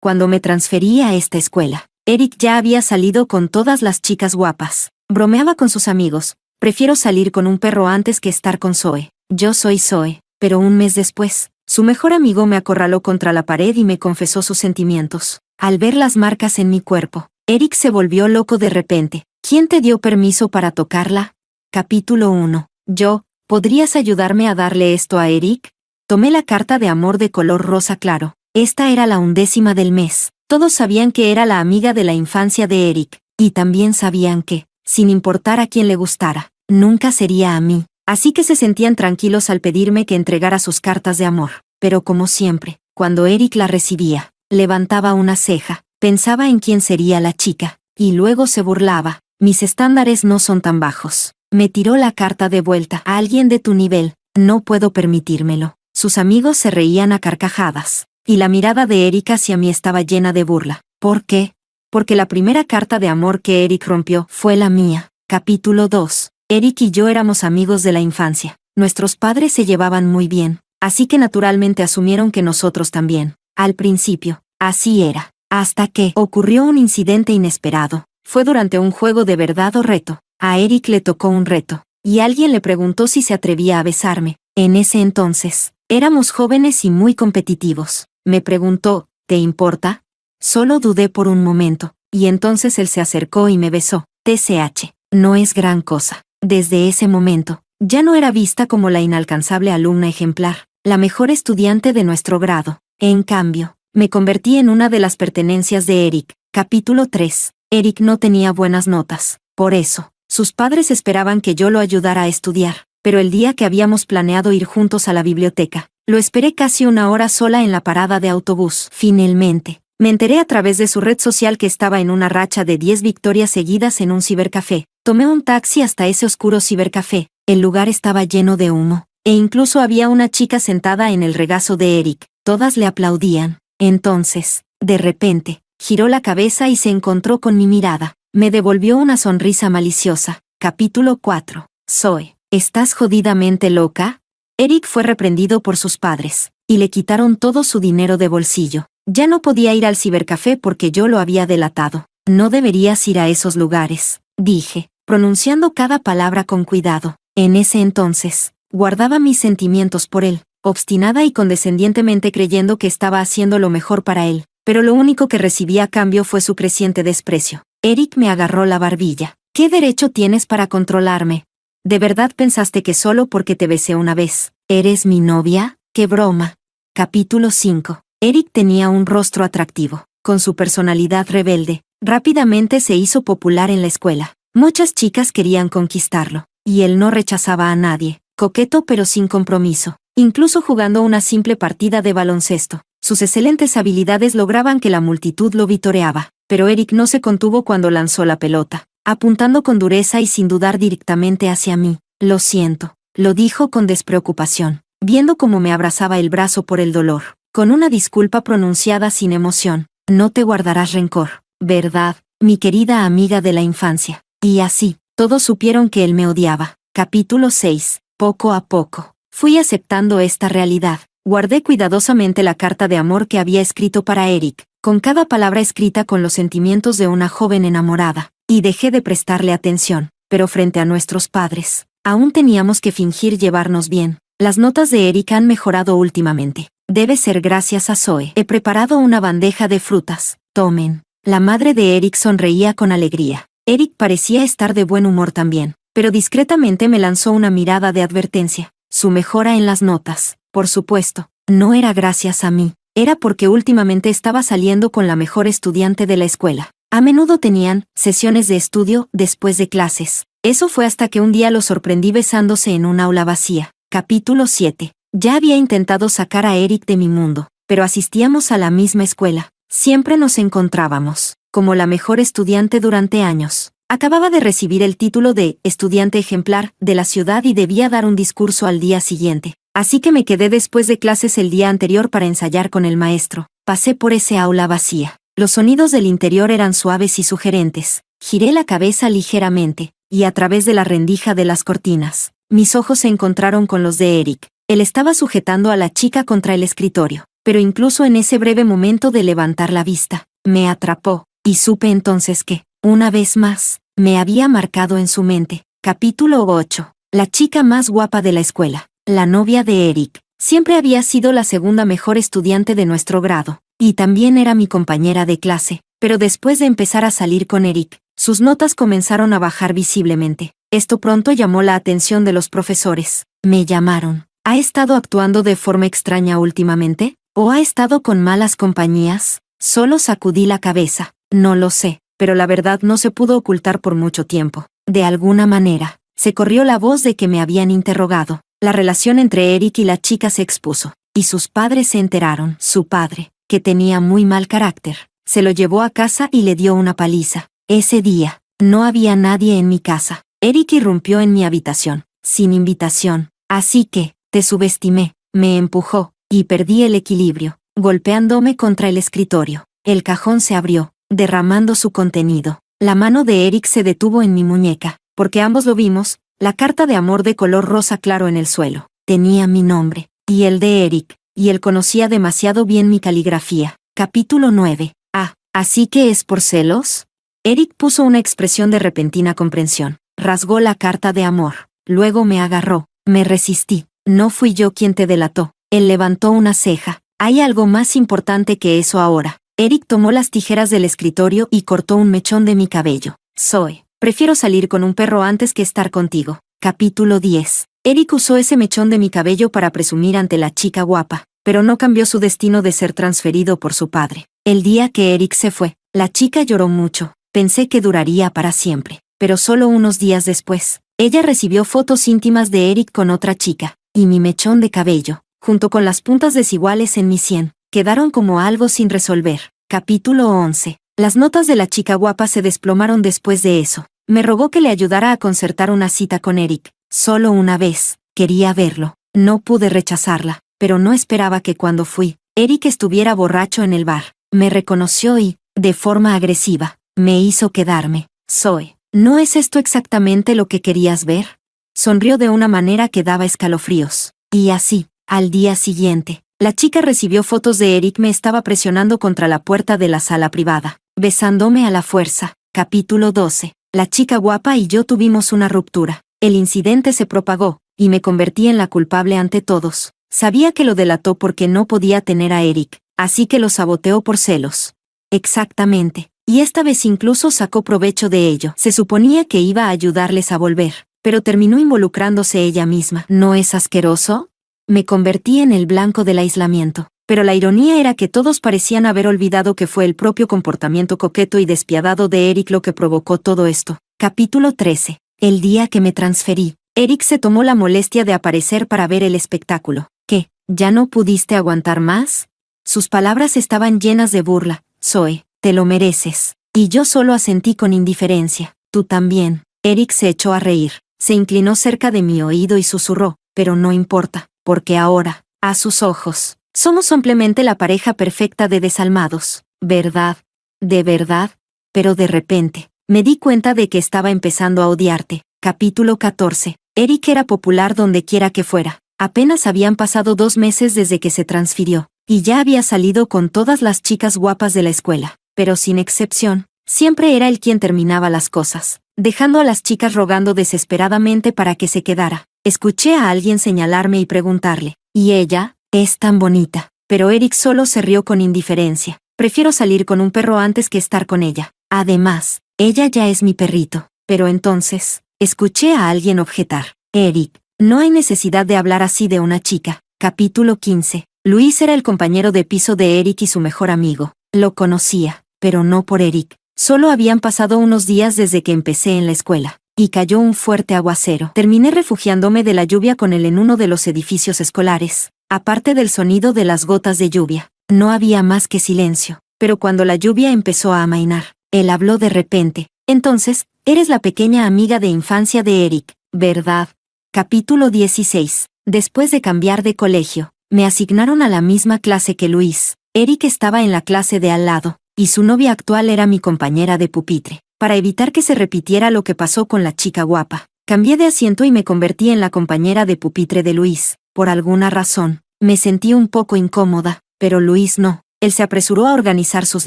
cuando me transferí a esta escuela. Eric ya había salido con todas las chicas guapas. Bromeaba con sus amigos. Prefiero salir con un perro antes que estar con Zoe. Yo soy Zoe. Pero un mes después, su mejor amigo me acorraló contra la pared y me confesó sus sentimientos. Al ver las marcas en mi cuerpo, Eric se volvió loco de repente. ¿Quién te dio permiso para tocarla? Capítulo 1. Yo, ¿podrías ayudarme a darle esto a Eric? Tomé la carta de amor de color rosa claro. Esta era la 11ª del mes. Todos sabían que era la amiga de la infancia de Eric, y también sabían que, sin importar a quién le gustara, nunca sería a mí. Así que se sentían tranquilos al pedirme que entregara sus cartas de amor. Pero como siempre, cuando Eric la recibía, levantaba una ceja, pensaba en quién sería la chica, y luego se burlaba. Mis estándares no son tan bajos. Me tiró la carta de vuelta. A alguien de tu nivel, no puedo permitírmelo. Sus amigos se reían a carcajadas, y la mirada de Eric hacia mí estaba llena de burla. ¿Por qué? Porque la primera carta de amor que Eric rompió fue la mía. Capítulo 2. Eric y yo éramos amigos de la infancia. Nuestros padres se llevaban muy bien, así que naturalmente asumieron que nosotros también. Al principio, así era. Hasta que ocurrió un incidente inesperado. Fue durante un juego de verdad o reto. A Eric le tocó un reto, y alguien le preguntó si se atrevía a besarme. En ese entonces, éramos jóvenes y muy competitivos. Me preguntó, ¿te importa? Solo dudé por un momento, y entonces él se acercó y me besó. TCH, no es gran cosa. Desde ese momento, ya no era vista como la inalcanzable alumna ejemplar, la mejor estudiante de nuestro grado. En cambio, me convertí en una de las pertenencias de Eric. Capítulo 3. Eric no tenía buenas notas. Por eso, sus padres esperaban que yo lo ayudara a estudiar. Pero el día que habíamos planeado ir juntos a la biblioteca, lo esperé casi una hora sola en la parada de autobús. Finalmente, me enteré a través de su red social que estaba en una racha de 10 victorias seguidas en un cibercafé. Tomé un taxi hasta ese oscuro cibercafé. El lugar estaba lleno de humo, e incluso había una chica sentada en el regazo de Eric. Todas le aplaudían. Entonces, de repente, giró la cabeza y se encontró con mi mirada. Me devolvió una sonrisa maliciosa. Capítulo 4. Zoe, ¿estás jodidamente loca? Eric fue reprendido por sus padres, y le quitaron todo su dinero de bolsillo. Ya no podía ir al cibercafé porque yo lo había delatado. No deberías ir a esos lugares, dije, pronunciando cada palabra con cuidado. En ese entonces, guardaba mis sentimientos por él, obstinada y condescendientemente creyendo que estaba haciendo lo mejor para él, pero lo único que recibí a cambio fue su creciente desprecio. Eric me agarró la barbilla. ¿Qué derecho tienes para controlarme? ¿De verdad pensaste que solo porque te besé una vez, eres mi novia? ¡Qué broma! Capítulo 5. Eric tenía un rostro atractivo. Con su personalidad rebelde, rápidamente se hizo popular en la escuela. Muchas chicas querían conquistarlo, y él no rechazaba a nadie, coqueto pero sin compromiso. Incluso jugando una simple partida de baloncesto, sus excelentes habilidades lograban que la multitud lo vitoreaba. Pero Eric no se contuvo cuando lanzó la pelota, apuntando con dureza y sin dudar directamente hacia mí. Lo siento, lo dijo con despreocupación, viendo cómo me abrazaba el brazo por el dolor, con una disculpa pronunciada sin emoción. No te guardarás rencor, ¿verdad, mi querida amiga de la infancia? Y así, todos supieron que él me odiaba. Capítulo 6. Poco a poco, fui aceptando esta realidad. Guardé cuidadosamente la carta de amor que había escrito para Eric, con cada palabra escrita con los sentimientos de una joven enamorada, y dejé de prestarle atención. Pero frente a nuestros padres, aún teníamos que fingir llevarnos bien. Las notas de Eric han mejorado últimamente. Debe ser gracias a Zoe. He preparado una bandeja de frutas. Tomen. La madre de Eric sonreía con alegría. Eric parecía estar de buen humor también, pero discretamente me lanzó una mirada de advertencia. Su mejora en las notas, por supuesto, no era gracias a mí. Era porque últimamente estaba saliendo con la mejor estudiante de la escuela. A menudo tenían sesiones de estudio después de clases. Eso fue hasta que un día lo sorprendí besándose en un aula vacía. Capítulo 7. Ya había intentado sacar a Eric de mi mundo, pero asistíamos a la misma escuela. Siempre nos encontrábamos. Como la mejor estudiante durante años. Acababa de recibir el título de estudiante ejemplar de la ciudad y debía dar un discurso al día siguiente. Así que me quedé después de clases el día anterior para ensayar con el maestro. Pasé por ese aula vacía. Los sonidos del interior eran suaves y sugerentes. Giré la cabeza ligeramente, y a través de la rendija de las cortinas, mis ojos se encontraron con los de Eric. Él estaba sujetando a la chica contra el escritorio. pero incluso en ese breve momento de levantar la vista, me atrapó, y supe entonces que, una vez más, me había marcado en su mente. Capítulo 8. La chica más guapa de la escuela, la novia de Eric. Siempre había sido la segunda mejor estudiante de nuestro grado, y también era mi compañera de clase, pero después de empezar a salir con Eric, sus notas comenzaron a bajar visiblemente. Esto pronto llamó la atención de los profesores. Me llamaron. ¿Ha estado actuando de forma extraña últimamente? ¿O ha estado con malas compañías? Solo sacudí la cabeza. No lo sé, pero la verdad no se pudo ocultar por mucho tiempo. De alguna manera, se corrió la voz de que me habían interrogado. La relación entre Eric y la chica se expuso, y sus padres se enteraron. Su padre, que tenía muy mal carácter, se lo llevó a casa y le dio una paliza. Ese día, no había nadie en mi casa. Eric irrumpió en mi habitación, sin invitación. Así que, te subestimé, me empujó, y perdí el equilibrio, golpeándome contra el escritorio. El cajón se abrió, derramando su contenido. La mano de Eric se detuvo en mi muñeca, porque ambos lo vimos, la carta de amor de color rosa claro en el suelo. Tenía mi nombre, y el de Eric, y él conocía demasiado bien mi caligrafía. Capítulo 9. Ah, ¿así que es por celos? Eric puso una expresión de repentina comprensión. Rasgó la carta de amor. Luego me agarró. Me resistí. No fui yo quien te delató. Él levantó una ceja. Hay algo más importante que eso ahora. Eric tomó las tijeras del escritorio y cortó un mechón de mi cabello. Zoe, prefiero salir con un perro antes que estar contigo. Capítulo 10. Eric usó ese mechón de mi cabello para presumir ante la chica guapa, pero no cambió su destino de ser transferido por su padre. El día que Eric se fue, la chica lloró mucho. Pensé que duraría para siempre, pero solo unos días después, ella recibió fotos íntimas de Eric con otra chica, y mi mechón de cabello, junto con las puntas desiguales en mi sien, quedaron como algo sin resolver. Capítulo 11. Las notas de la chica guapa se desplomaron después de eso. Me rogó que le ayudara a concertar una cita con Eric. Solo una vez. Quería verlo. No pude rechazarla, pero no esperaba que cuando fui, Eric estuviera borracho en el bar. Me reconoció y, de forma agresiva, me hizo quedarme. Zoe, ¿no es esto exactamente lo que querías ver? Sonrió de una manera que daba escalofríos. Y así, al día siguiente, la chica recibió fotos de Eric me estaba presionando contra la puerta de la sala privada, besándome a la fuerza. Capítulo 12. La chica guapa y yo tuvimos una ruptura. El incidente se propagó, y me convertí en la culpable ante todos. Sabía que lo delató porque no podía tener a Eric, así que lo saboteó por celos. Exactamente. Y esta vez incluso sacó provecho de ello. Se suponía que iba a ayudarles a volver, pero terminó involucrándose ella misma. ¿No es asqueroso? Me convertí en el blanco del aislamiento, pero la ironía era que todos parecían haber olvidado que fue el propio comportamiento coqueto y despiadado de Eric lo que provocó todo esto. Capítulo 13. El día que me transferí, Eric se tomó la molestia de aparecer para ver el espectáculo. ¿Qué? ¿Ya no pudiste aguantar más? Sus palabras estaban llenas de burla. Zoe, te lo mereces. Y yo solo asentí con indiferencia. Tú también. Eric se echó a reír. Se inclinó cerca de mi oído y susurró, pero no importa, porque ahora, a sus ojos, somos simplemente la pareja perfecta de desalmados. ¿Verdad? ¿De verdad? Pero de repente, me di cuenta de que estaba empezando a odiarte. Capítulo 14. Eric era popular donde quiera que fuera. Apenas habían pasado 2 meses desde que se transfirió, y ya había salido con todas las chicas guapas de la escuela, pero sin excepción, siempre era él quien terminaba las cosas, dejando a las chicas rogando desesperadamente para que se quedara. Escuché a alguien señalarme y preguntarle, ¿y ella? Es tan bonita. Pero Eric solo se rió con indiferencia. Prefiero salir con un perro antes que estar con ella. Además, ella ya es mi perrito. Pero entonces, escuché a alguien objetar. Eric, no hay necesidad de hablar así de una chica. Capítulo 15. Luis era el compañero de piso de Eric y su mejor amigo. Lo conocía, pero no por Eric. Solo habían pasado unos días desde que empecé en la escuela, y cayó un fuerte aguacero. Terminé refugiándome de la lluvia con él en uno de los edificios escolares. Aparte del sonido de las gotas de lluvia, no había más que silencio. Pero cuando la lluvia empezó a amainar, él habló de repente. Entonces, eres la pequeña amiga de infancia de Eric, ¿verdad? Capítulo 16. Después de cambiar de colegio, me asignaron a la misma clase que Luis. Eric estaba en la clase de al lado, y su novia actual era mi compañera de pupitre. Para evitar que se repitiera lo que pasó con la chica guapa, cambié de asiento y me convertí en la compañera de pupitre de Luis. Por alguna razón, me sentí un poco incómoda. Pero Luis no. Él se apresuró a organizar sus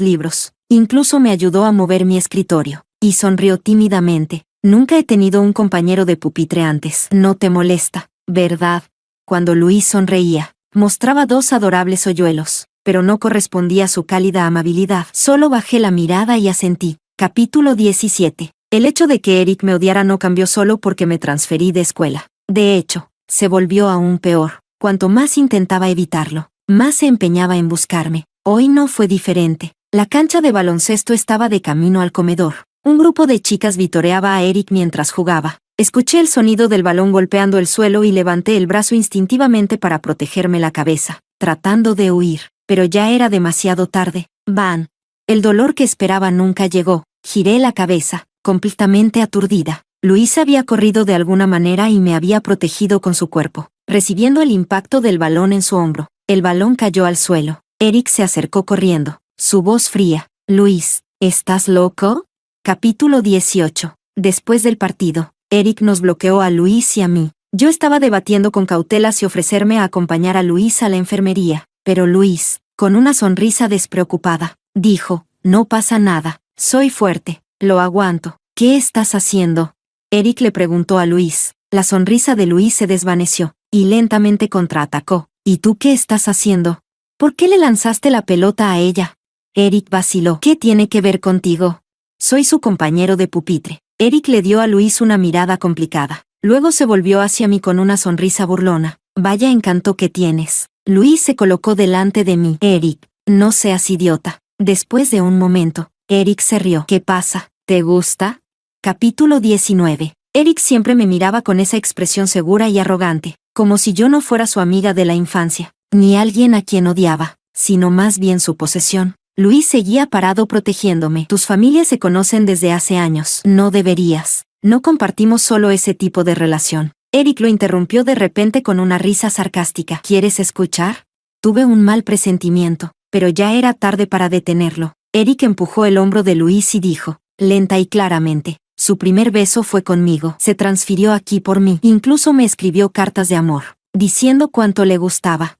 libros. Incluso me ayudó a mover mi escritorio. Y sonrió tímidamente. Nunca he tenido un compañero de pupitre antes. No te molesta, ¿verdad? Cuando Luis sonreía, mostraba 2 adorables hoyuelos, pero no correspondía a su cálida amabilidad. Solo bajé la mirada y asentí. Capítulo 17. El hecho de que Eric me odiara no cambió solo porque me transferí de escuela. De hecho, se volvió aún peor. Cuanto más intentaba evitarlo, más se empeñaba en buscarme. Hoy no fue diferente. La cancha de baloncesto estaba de camino al comedor. Un grupo de chicas vitoreaba a Eric mientras jugaba. Escuché el sonido del balón golpeando el suelo y levanté el brazo instintivamente para protegerme la cabeza, tratando de huir. Pero ya era demasiado tarde. Van. El dolor que esperaba nunca llegó. Giré la cabeza, completamente aturdida. Luis había corrido de alguna manera y me había protegido con su cuerpo, recibiendo el impacto del balón en su hombro. El balón cayó al suelo. Eric se acercó corriendo, su voz fría. Luis, ¿estás loco? Capítulo 18. Después del partido, Eric nos bloqueó a Luis y a mí. Yo estaba debatiendo con cautela si ofrecerme a acompañar a Luis a la enfermería, pero Luis, con una sonrisa despreocupada, dijo, no pasa nada, soy fuerte, lo aguanto. ¿Qué estás haciendo? Eric le preguntó a Luis. La sonrisa de Luis se desvaneció, y lentamente contraatacó. ¿Y tú qué estás haciendo? ¿Por qué le lanzaste la pelota a ella? Eric vaciló. ¿Qué tiene que ver contigo? Soy su compañero de pupitre. Eric le dio a Luis una mirada complicada. Luego se volvió hacia mí con una sonrisa burlona. Vaya encanto que tienes. Luis se colocó delante de mí. Eric, no seas idiota. Después de un momento, Eric se rió. ¿Qué pasa? ¿Te gusta? Capítulo 19. Eric siempre me miraba con esa expresión segura y arrogante, como si yo no fuera su amiga de la infancia, ni alguien a quien odiaba, sino más bien su posesión. Luis seguía parado protegiéndome. Tus familias se conocen desde hace años. No deberías. No compartimos solo ese tipo de relación. Eric lo interrumpió de repente con una risa sarcástica. ¿Quieres escuchar? Tuve un mal presentimiento, pero ya era tarde para detenerlo. Eric empujó el hombro de Luis y dijo, lenta y claramente, su primer beso fue conmigo. Se transfirió aquí por mí. Incluso me escribió cartas de amor, diciendo cuánto le gustaba.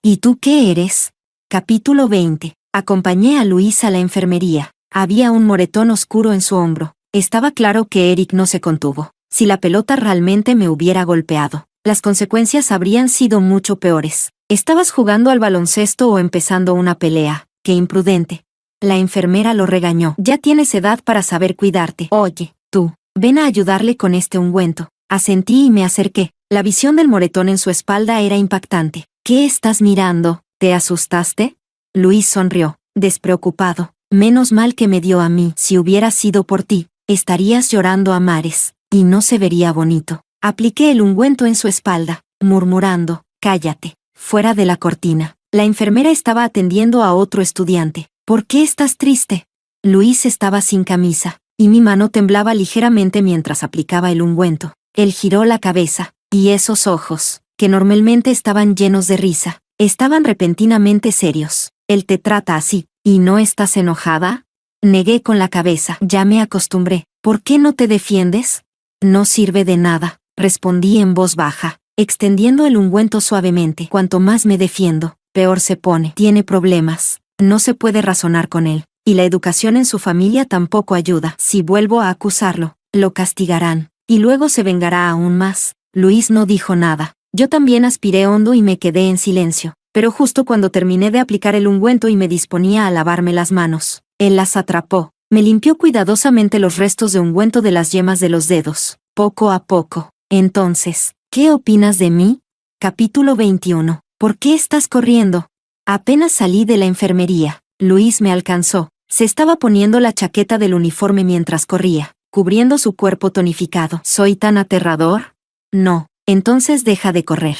¿Y tú qué eres? Capítulo 20. Acompañé a Luis a la enfermería. Había un moretón oscuro en su hombro. Estaba claro que Eric no se contuvo. Si la pelota realmente me hubiera golpeado, las consecuencias habrían sido mucho peores. ¿Estabas jugando al baloncesto o empezando una pelea? ¡Qué imprudente! La enfermera lo regañó. Ya tienes edad para saber cuidarte. Oye, tú, ven a ayudarle con este ungüento. Asentí y me acerqué. La visión del moretón en su espalda era impactante. ¿Qué estás mirando? ¿Te asustaste? Luis sonrió, despreocupado. Menos mal que me dio a mí. Si hubiera sido por ti, estarías llorando a mares, y no se vería bonito. Apliqué el ungüento en su espalda, murmurando, cállate, fuera de la cortina. La enfermera estaba atendiendo a otro estudiante. ¿Por qué estás triste? Luis estaba sin camisa, y mi mano temblaba ligeramente mientras aplicaba el ungüento. Él giró la cabeza, y esos ojos, que normalmente estaban llenos de risa, estaban repentinamente serios. Él te trata así, ¿y no estás enojada? Negué con la cabeza. Ya me acostumbré. ¿Por qué no te defiendes? No sirve de nada, respondí en voz baja, extendiendo el ungüento suavemente. Cuanto más me defiendo, peor se pone. Tiene problemas. No se puede razonar con él. Y la educación en su familia tampoco ayuda. Si vuelvo a acusarlo, lo castigarán. Y luego se vengará aún más. Luis no dijo nada. Yo también aspiré hondo y me quedé en silencio. Pero justo cuando terminé de aplicar el ungüento y me disponía a lavarme las manos, él las atrapó. Me limpió cuidadosamente los restos de ungüento de las yemas de los dedos, poco a poco. Entonces, ¿qué opinas de mí? Capítulo 21. ¿Por qué estás corriendo? Apenas salí de la enfermería. Luis me alcanzó. Se estaba poniendo la chaqueta del uniforme mientras corría, cubriendo su cuerpo tonificado. ¿Soy tan aterrador? No. Entonces deja de correr.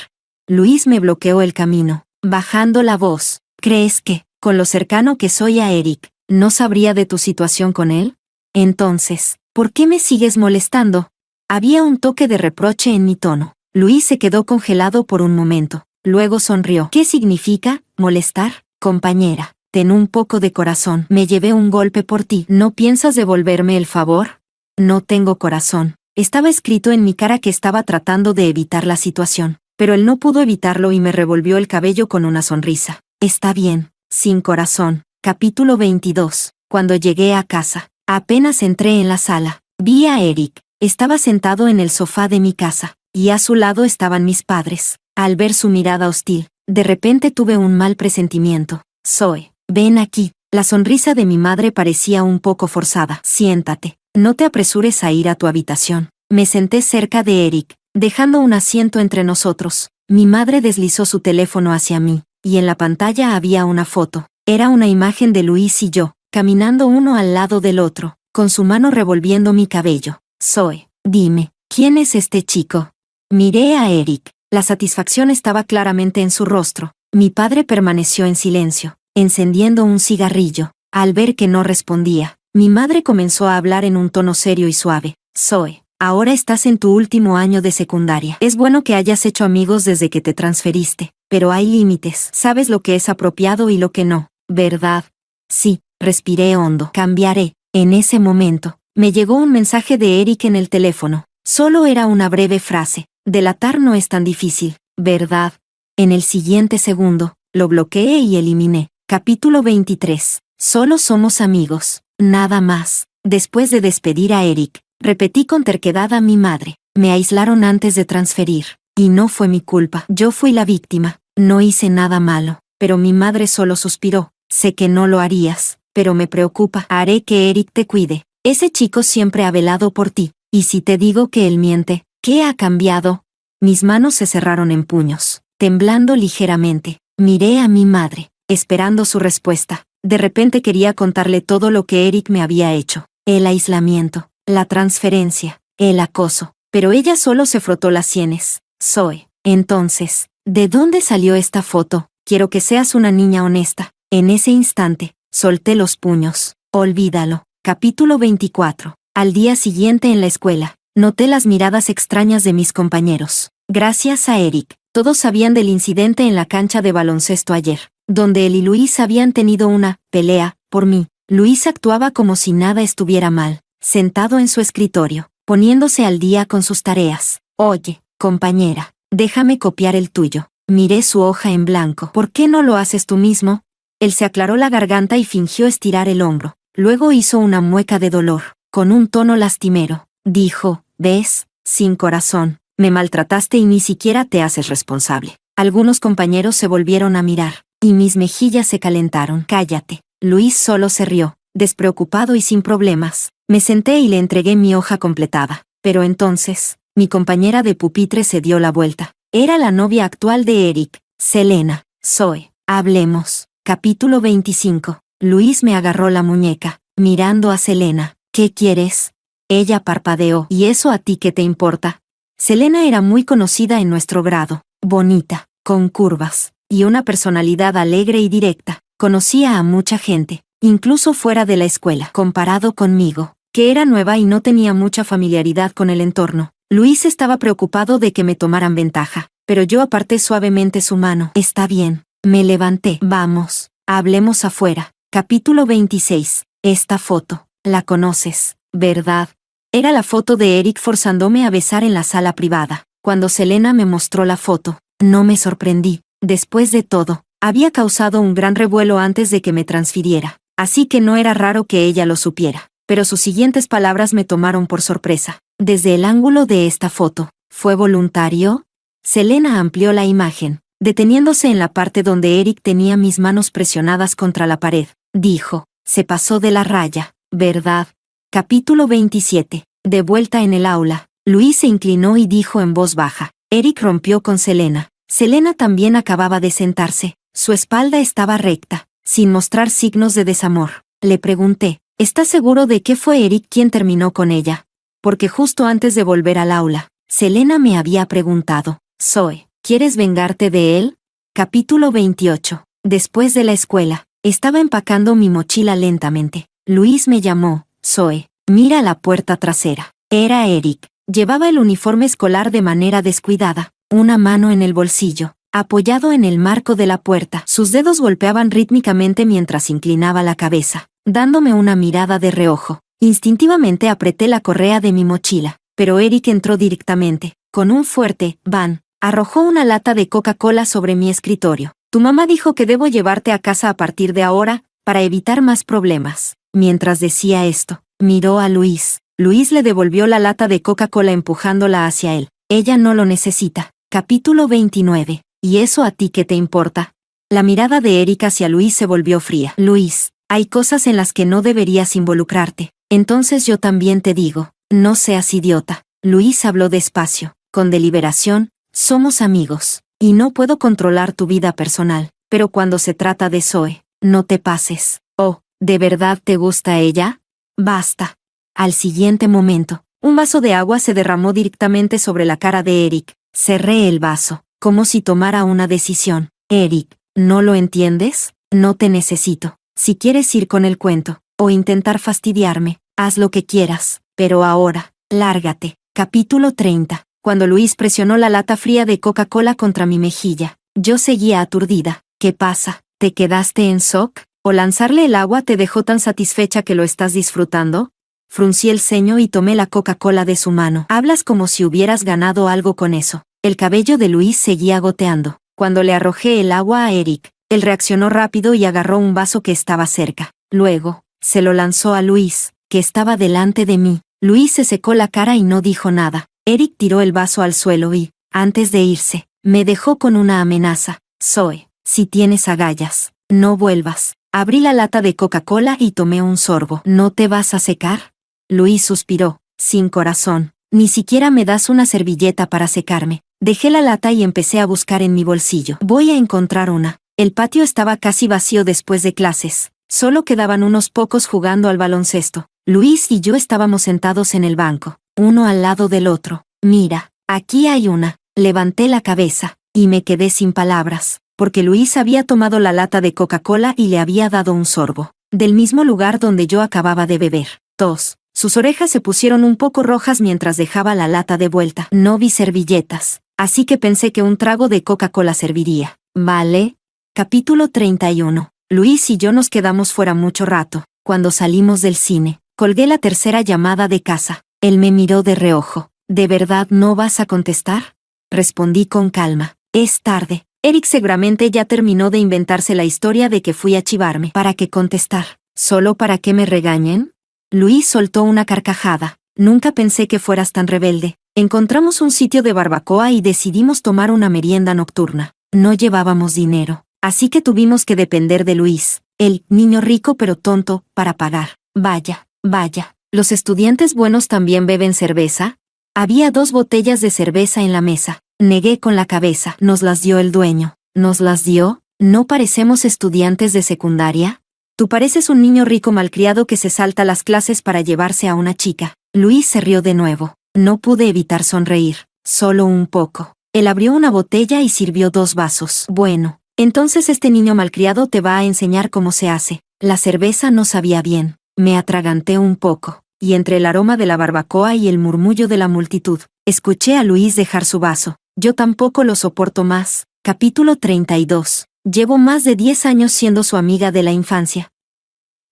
Luis me bloqueó el camino, bajando la voz. ¿Crees que, con lo cercano que soy a Eric, no sabría de tu situación con él? Entonces, ¿por qué me sigues molestando? Había un toque de reproche en mi tono. Luis se quedó congelado por un momento. Luego sonrió. ¿Qué significa, molestar? Compañera, ten un poco de corazón. Me llevé un golpe por ti. ¿No piensas devolverme el favor? No tengo corazón. Estaba escrito en mi cara que estaba tratando de evitar la situación, pero él no pudo evitarlo y me revolvió el cabello con una sonrisa. Está bien, sin corazón. Capítulo 22. Cuando llegué a casa, apenas entré en la sala, vi a Eric. Estaba sentado en el sofá de mi casa, y a su lado estaban mis padres. Al ver su mirada hostil, de repente tuve un mal presentimiento. Zoe, ven aquí. La sonrisa de mi madre parecía un poco forzada. Siéntate. No te apresures a ir a tu habitación. Me senté cerca de Eric, dejando un asiento entre nosotros. Mi madre deslizó su teléfono hacia mí, y en la pantalla había una foto. Era una imagen de Luis y yo, caminando uno al lado del otro, con su mano revolviendo mi cabello. Zoe, dime, ¿quién es este chico? Miré a Eric. La satisfacción estaba claramente en su rostro. Mi padre permaneció en silencio, encendiendo un cigarrillo. Al ver que no respondía, mi madre comenzó a hablar en un tono serio y suave. Zoe, ahora estás en tu último año de secundaria. Es bueno que hayas hecho amigos desde que te transferiste, pero hay límites. Sabes lo que es apropiado y lo que no, ¿verdad? Sí, respiré hondo. Cambiaré. En ese momento, me llegó un mensaje de Eric en el teléfono. Solo era una breve frase. Delatar no es tan difícil, ¿verdad? En el siguiente segundo, lo bloqueé y eliminé. Capítulo 23. Solo somos amigos, nada más. Después de despedir a Eric, repetí con terquedad a mi madre. Me aislaron antes de transferir. Y no fue mi culpa. Yo fui la víctima. No hice nada malo. Pero mi madre solo suspiró. Sé que no lo harías, pero me preocupa. Haré que Eric te cuide. Ese chico siempre ha velado por ti. Y si te digo que él miente, ¿qué ha cambiado? Mis manos se cerraron en puños, temblando ligeramente. Miré a mi madre, esperando su respuesta. De repente quería contarle todo lo que Eric me había hecho. El aislamiento, la transferencia, el acoso. Pero ella solo se frotó las sienes. Zoe, entonces, ¿de dónde salió esta foto? Quiero que seas una niña honesta. En ese instante, solté los puños. Olvídalo. Capítulo 24. Al día siguiente en la escuela, noté las miradas extrañas de mis compañeros. Gracias a Eric, todos sabían del incidente en la cancha de baloncesto ayer, donde él y Luis habían tenido una pelea por mí. Luis actuaba como si nada estuviera mal, sentado en su escritorio, poniéndose al día con sus tareas. Oye, compañera, déjame copiar el tuyo. Miré su hoja en blanco. ¿Por qué no lo haces tú mismo? Él se aclaró la garganta y fingió estirar el hombro. Luego hizo una mueca de dolor. Con un tono lastimero, dijo, ¿ves? Sin corazón, me maltrataste y ni siquiera te haces responsable. Algunos compañeros se volvieron a mirar, y mis mejillas se calentaron. Cállate. Luis solo se rió, despreocupado y sin problemas. Me senté y le entregué mi hoja completada. Pero entonces, mi compañera de pupitre se dio la vuelta. Era la novia actual de Eric, Selena. Zoe, hablemos. Capítulo 25. Luis me agarró la muñeca, mirando a Selena. ¿Qué quieres? Ella parpadeó. ¿Y eso a ti qué te importa? Selena era muy conocida en nuestro grado, bonita, con curvas, y una personalidad alegre y directa. Conocía a mucha gente, incluso fuera de la escuela. Comparado conmigo, que era nueva y no tenía mucha familiaridad con el entorno, Luis estaba preocupado de que me tomaran ventaja, pero yo aparté suavemente su mano. Está bien, me levanté. Vamos, hablemos afuera. Capítulo 26. Esta foto. La conoces, ¿verdad? Era la foto de Eric forzándome a besar en la sala privada. Cuando Selena me mostró la foto, no me sorprendí. Después de todo, había causado un gran revuelo antes de que me transfiriera, así que no era raro que ella lo supiera. Pero sus siguientes palabras me tomaron por sorpresa. Desde el ángulo de esta foto, ¿fue voluntario? Selena amplió la imagen, deteniéndose en la parte donde Eric tenía mis manos presionadas contra la pared. Dijo, se pasó de la raya, ¿verdad? Capítulo 27. De vuelta en el aula, Luis se inclinó y dijo en voz baja. Eric rompió con Selena. Selena también acababa de sentarse. Su espalda estaba recta, sin mostrar signos de desamor. Le pregunté, ¿estás seguro de que fue Eric quien terminó con ella? Porque justo antes de volver al aula, Selena me había preguntado, Zoe, ¿quieres vengarte de él? Capítulo 28. Después de la escuela, estaba empacando mi mochila lentamente. Luis me llamó, Zoe, mira la puerta trasera. Era Eric. Llevaba el uniforme escolar de manera descuidada, una mano en el bolsillo, apoyado en el marco de la puerta. Sus dedos golpeaban rítmicamente mientras inclinaba la cabeza, dándome una mirada de reojo. Instintivamente apreté la correa de mi mochila, pero Eric entró directamente. Con un fuerte «van», arrojó una lata de Coca-Cola sobre mi escritorio. Tu mamá dijo que debo llevarte a casa a partir de ahora, para evitar más problemas. Mientras decía esto, miró a Luis. Luis le devolvió la lata de Coca-Cola empujándola hacia él. Ella no lo necesita. Capítulo 29. ¿Y eso a ti qué te importa? La mirada de Eric hacia Luis se volvió fría. Luis, hay cosas en las que no deberías involucrarte. Entonces yo también te digo, no seas idiota. Luis habló despacio, con deliberación. Somos amigos, y no puedo controlar tu vida personal, pero cuando se trata de Zoe, no te pases. Oh, ¿de verdad te gusta ella? Basta. Al siguiente momento, un vaso de agua se derramó directamente sobre la cara de Eric. Cerré el vaso, como si tomara una decisión. Eric, ¿no lo entiendes? No te necesito. Si quieres ir con el cuento, o intentar fastidiarme, haz lo que quieras, pero ahora, lárgate. Capítulo 30. Cuando Luis presionó la lata fría de Coca-Cola contra mi mejilla, yo seguía aturdida. ¿Qué pasa? ¿Te quedaste en shock? ¿O lanzarle el agua te dejó tan satisfecha que lo estás disfrutando? Fruncí el ceño y tomé la Coca-Cola de su mano. Hablas como si hubieras ganado algo con eso. El cabello de Luis seguía goteando. Cuando le arrojé el agua a Eric, él reaccionó rápido y agarró un vaso que estaba cerca. Luego, se lo lanzó a Luis, que estaba delante de mí. Luis se secó la cara y no dijo nada. Eric tiró el vaso al suelo y, antes de irse, me dejó con una amenaza. Zoe, si tienes agallas, no vuelvas. Abrí la lata de Coca-Cola y tomé un sorbo. ¿No te vas a secar? Luis suspiró, sin corazón. Ni siquiera me das una servilleta para secarme. Dejé la lata y empecé a buscar en mi bolsillo. Voy a encontrar una. El patio estaba casi vacío después de clases. Solo quedaban unos pocos jugando al baloncesto. Luis y yo estábamos sentados en el banco, uno al lado del otro. Mira, aquí hay una. Levanté la cabeza, y me quedé sin palabras, porque Luis había tomado la lata de Coca-Cola y le había dado un sorbo, del mismo lugar donde yo acababa de beber. Tos. Sus orejas se pusieron un poco rojas mientras dejaba la lata de vuelta. No vi servilletas, así que pensé que un trago de Coca-Cola serviría. ¿Vale? Capítulo 31. Luis y yo nos quedamos fuera mucho rato. Cuando salimos del cine, colgué la tercera llamada de casa. Él me miró de reojo. ¿De verdad no vas a contestar? Respondí con calma. Es tarde. Eric seguramente ya terminó de inventarse la historia de que fui a chivarme. ¿Para qué contestar? ¿Solo para que me regañen? Luis soltó una carcajada. Nunca pensé que fueras tan rebelde. Encontramos un sitio de barbacoa y decidimos tomar una merienda nocturna. No llevábamos dinero, así que tuvimos que depender de Luis, el niño rico pero tonto, para pagar. Vaya, vaya. ¿Los estudiantes buenos también beben cerveza? Había 2 botellas de cerveza en la mesa. Negué con la cabeza. ¿Nos las dio el dueño? ¿Nos las dio? ¿No parecemos estudiantes de secundaria? Tú pareces un niño rico malcriado que se salta las clases para llevarse a una chica. Luis se rió de nuevo. No pude evitar sonreír. Solo un poco. Él abrió una botella y sirvió 2 vasos. Bueno, entonces este niño malcriado te va a enseñar cómo se hace. La cerveza no sabía bien. Me atraganté un poco, y entre el aroma de la barbacoa y el murmullo de la multitud, escuché a Luis dejar su vaso. Yo tampoco lo soporto más. Capítulo 32. Llevo más de 10 años siendo su amiga de la infancia.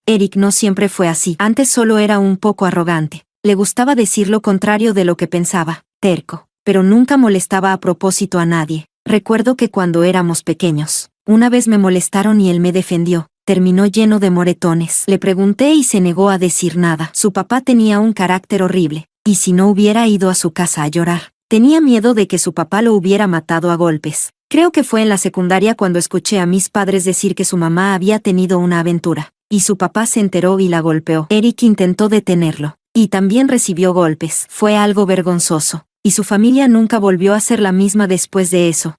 Eric no siempre fue así. Antes solo era un poco arrogante. Le gustaba decir lo contrario de lo que pensaba. Terco. Pero nunca molestaba a propósito a nadie. Recuerdo que cuando éramos pequeños, una vez me molestaron y él me defendió. Terminó lleno de moretones. Le pregunté y se negó a decir nada. Su papá tenía un carácter horrible. Y si no hubiera ido a su casa a llorar, tenía miedo de que su papá lo hubiera matado a golpes. Creo que fue en la secundaria cuando escuché a mis padres decir que su mamá había tenido una aventura, y su papá se enteró y la golpeó. Eric intentó detenerlo, y también recibió golpes. Fue algo vergonzoso, y su familia nunca volvió a ser la misma después de eso.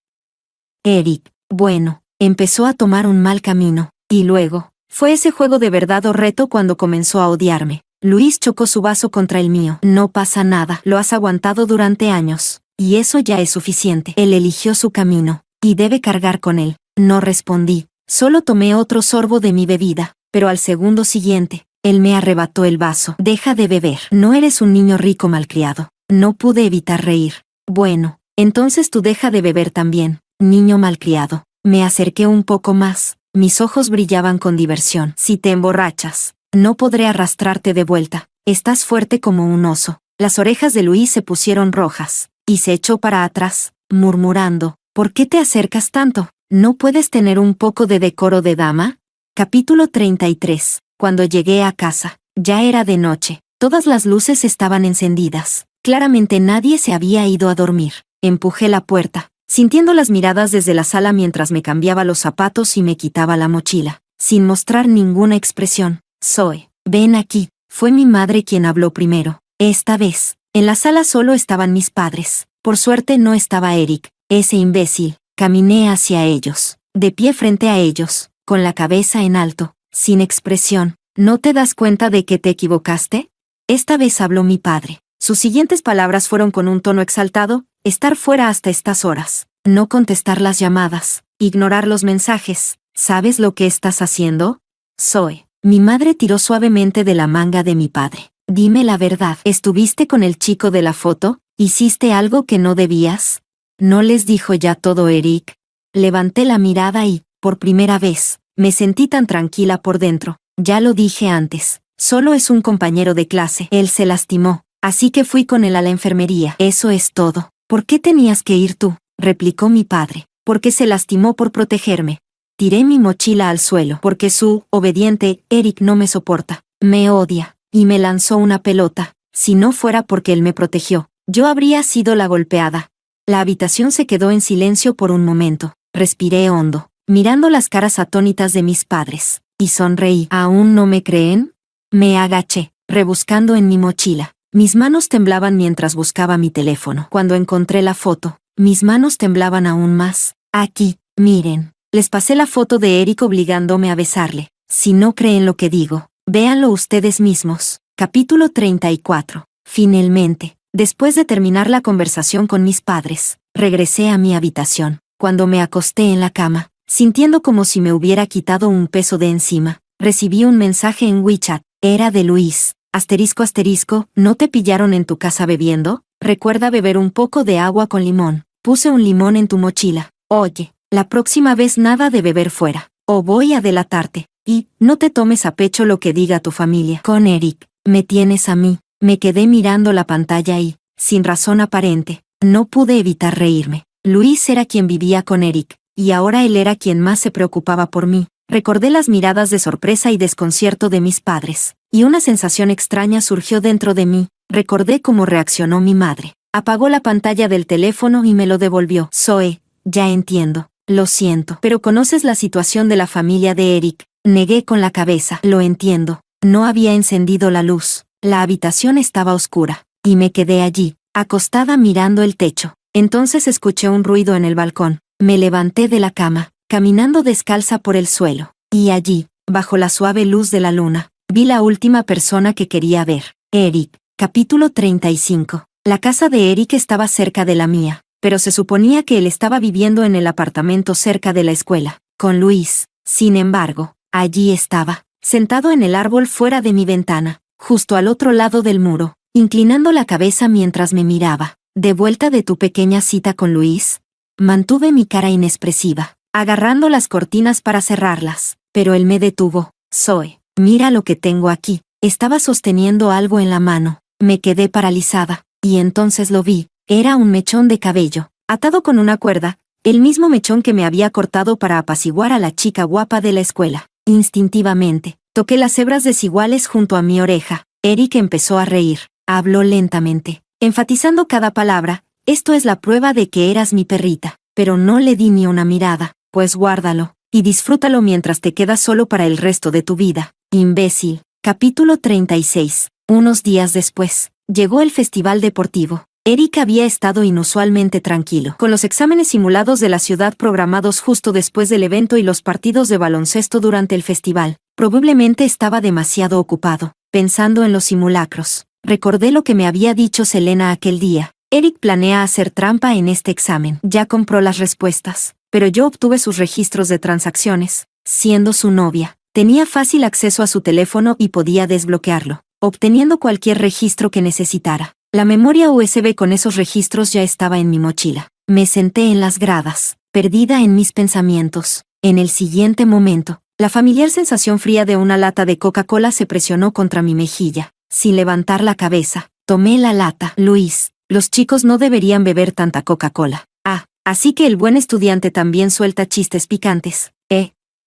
Eric, bueno, empezó a tomar un mal camino, y luego, fue ese juego de verdad o reto cuando comenzó a odiarme. Luis chocó su vaso contra el mío. No pasa nada, lo has aguantado durante años. Y eso ya es suficiente. Él eligió su camino, y debe cargar con él. No respondí, solo tomé otro sorbo de mi bebida, pero al segundo siguiente, él me arrebató el vaso. Deja de beber. No eres un niño rico malcriado. No pude evitar reír. Bueno, entonces tú deja de beber también, niño malcriado. Me acerqué un poco más, mis ojos brillaban con diversión. Si te emborrachas, no podré arrastrarte de vuelta. Estás fuerte como un oso. Las orejas de Luis se pusieron rojas, y se echó para atrás, murmurando, ¿por qué te acercas tanto? ¿No puedes tener un poco de decoro de dama? Capítulo 33. Cuando llegué a casa, ya era de noche. Todas las luces estaban encendidas. Claramente nadie se había ido a dormir. Empujé la puerta, sintiendo las miradas desde la sala mientras me cambiaba los zapatos y me quitaba la mochila, sin mostrar ninguna expresión. Zoe, ven aquí. Fue mi madre quien habló primero. Esta vez, en la sala solo estaban mis padres. Por suerte no estaba Eric, ese imbécil. Caminé hacia ellos, de pie frente a ellos, con la cabeza en alto, sin expresión. ¿No te das cuenta de que te equivocaste? Esta vez habló mi padre. Sus siguientes palabras fueron con un tono exaltado: estar fuera hasta estas horas, no contestar las llamadas, ignorar los mensajes. ¿Sabes lo que estás haciendo? Zoe. Mi madre tiró suavemente de la manga de mi padre. Dime la verdad. ¿Estuviste con el chico de la foto? ¿Hiciste algo que no debías? ¿No les dijo ya todo Eric? Levanté la mirada y, por primera vez, me sentí tan tranquila por dentro. Ya lo dije antes, solo es un compañero de clase. Él se lastimó, así que fui con él a la enfermería. Eso es todo. ¿Por qué tenías que ir tú?, replicó mi padre. Porque se lastimó por protegerme. Tiré mi mochila al suelo. Porque su obediente Eric no me soporta. Me odia. Y me lanzó una pelota. Si no fuera porque él me protegió, yo habría sido la golpeada. La habitación se quedó en silencio por un momento. Respiré hondo, mirando las caras atónitas de mis padres, y sonreí. ¿Aún no me creen? Me agaché, rebuscando en mi mochila. Mis manos temblaban mientras buscaba mi teléfono. Cuando encontré la foto, mis manos temblaban aún más. Aquí, miren. Les pasé la foto de Eric obligándome a besarle. Si no creen lo que digo, véanlo ustedes mismos. Capítulo 34. Finalmente, después de terminar la conversación con mis padres, regresé a mi habitación. Cuando me acosté en la cama, sintiendo como si me hubiera quitado un peso de encima, recibí un mensaje en WeChat. Era de Luis. ***, ¿no te pillaron en tu casa bebiendo? Recuerda beber un poco de agua con limón. Puse un limón en tu mochila. Oye, la próxima vez nada de beber fuera, o voy a delatarte. Y, no te tomes a pecho lo que diga tu familia. Con Eric, me tienes a mí. Me quedé mirando la pantalla y, sin razón aparente, no pude evitar reírme. Luis era quien vivía con Eric, y ahora él era quien más se preocupaba por mí. Recordé las miradas de sorpresa y desconcierto de mis padres, y una sensación extraña surgió dentro de mí. Recordé cómo reaccionó mi madre. Apagó la pantalla del teléfono y me lo devolvió. Zoe, ya entiendo. Lo siento. Pero conoces la situación de la familia de Eric. Negué con la cabeza. Lo entiendo. No había encendido la luz. La habitación estaba oscura, y me quedé allí, acostada mirando el techo. Entonces escuché un ruido en el balcón. Me levanté de la cama, caminando descalza por el suelo. Y allí, bajo la suave luz de la luna, vi la última persona que quería ver. Eric. Capítulo 35. La casa de Eric estaba cerca de la mía, pero se suponía que él estaba viviendo en el apartamento cerca de la escuela, con Luis. Sin embargo, allí estaba, sentado en el árbol fuera de mi ventana, justo al otro lado del muro, inclinando la cabeza mientras me miraba. ¿De vuelta de tu pequeña cita con Luis? Mantuve mi cara inexpresiva, agarrando las cortinas para cerrarlas, pero él me detuvo. Zoe, mira lo que tengo aquí. Estaba sosteniendo algo en la mano. Me quedé paralizada, y entonces lo vi. Era un mechón de cabello, atado con una cuerda, el mismo mechón que me había cortado para apaciguar a la chica guapa de la escuela. Instintivamente, toqué las hebras desiguales junto a mi oreja. Eric empezó a reír. Habló lentamente, enfatizando cada palabra. Esto es la prueba de que eras mi perrita. Pero no le di ni una mirada. Pues guárdalo, y disfrútalo mientras te quedas solo para el resto de tu vida. Imbécil. Capítulo 36. Unos días después, llegó el festival deportivo. Eric había estado inusualmente tranquilo, con los exámenes simulados de la ciudad programados justo después del evento y los partidos de baloncesto durante el festival. Probablemente estaba demasiado ocupado, pensando en los simulacros. Recordé lo que me había dicho Selena aquel día. Eric planea hacer trampa en este examen. Ya compró las respuestas, pero yo obtuve sus registros de transacciones. Siendo su novia, tenía fácil acceso a su teléfono y podía desbloquearlo, obteniendo cualquier registro que necesitara. La memoria USB con esos registros ya estaba en mi mochila. Me senté en las gradas, perdida en mis pensamientos. En el siguiente momento, la familiar sensación fría de una lata de Coca-Cola se presionó contra mi mejilla. Sin levantar la cabeza, tomé la lata. Luis, los chicos no deberían beber tanta Coca-Cola. Ah, Así que el buen estudiante también suelta chistes picantes.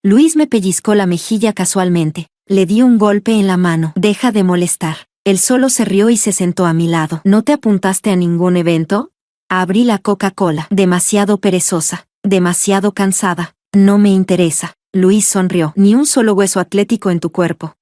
Luis me pellizcó la mejilla casualmente. Le di un golpe en la mano. Deja de molestar. Él solo se rió y se sentó a mi lado. ¿No te apuntaste a ningún evento? Abrí la Coca-Cola. Demasiado perezosa. Demasiado cansada. No me interesa. Luis sonrió. Ni un solo hueso atlético en tu cuerpo.